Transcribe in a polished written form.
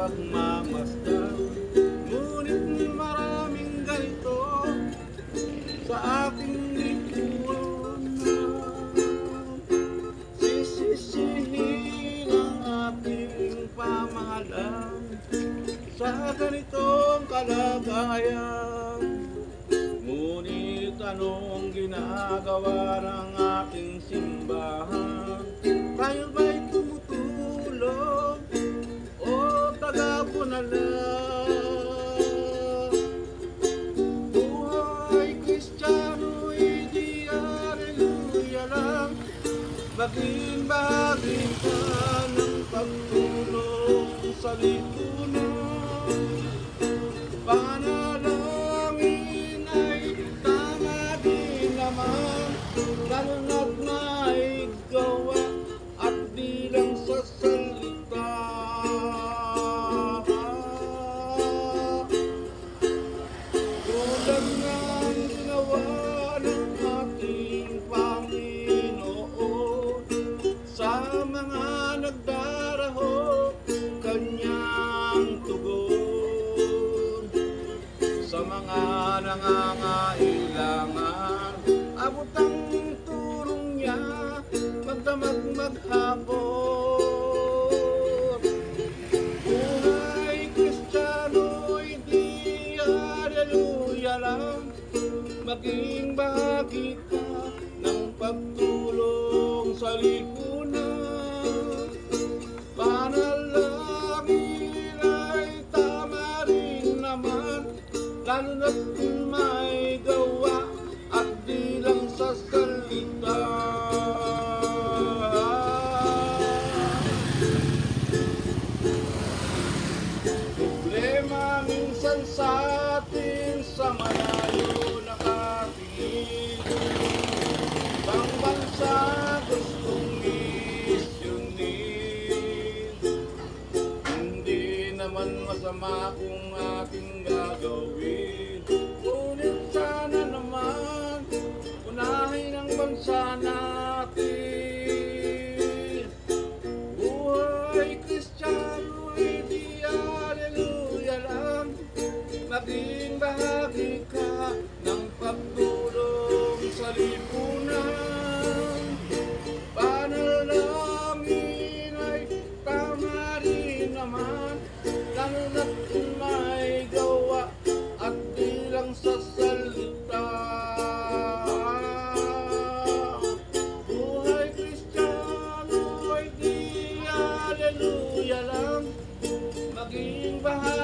pagmamasdan. Ngunit maraming ganito sa ating lipunan. Sisisihin ang ating pamahalaan sa ganitong kalagayan. Ngunit anong ginagawa ng ating simbahan? Tayo ba'y tumutulong o tagapo na lang? Buhay Kristiyano, hindi haleluya lang. Maging bahagi ka ng pagtulong sa lipunan. Panalangin ay tama din naman, lalo na't may gawa at di lang sa salita. Tulad ng ginawa ng ating Panginoon sa mga nagdaraho, kanyang tugon sa mga nangangailangan. Abot ang tulong niya magdamag maghapon. Buhay Kristiyano, hindi haleluya lang. Maging bahagi ka ng pagtulong sa lipunan. Panalangin ay tama rin naman, lalo na't may gawa at di lang sa salita. Problema minsan sa atin sa malayo nakatingin. Ibang bansa gustong misyonin. Hindi naman masama kung ating gagawin. Ngunit sana naman unahin ang bansa natin. Buhay Kristiyano, hindi haleluya lang. Maging bahagi ka ng pagtulong sa lipunan. Panalangin ay tama rin naman, lalo na't may gawa at di lang sa salita. Buhay Kristiyano, ay di haleluya lang. Maging bahagi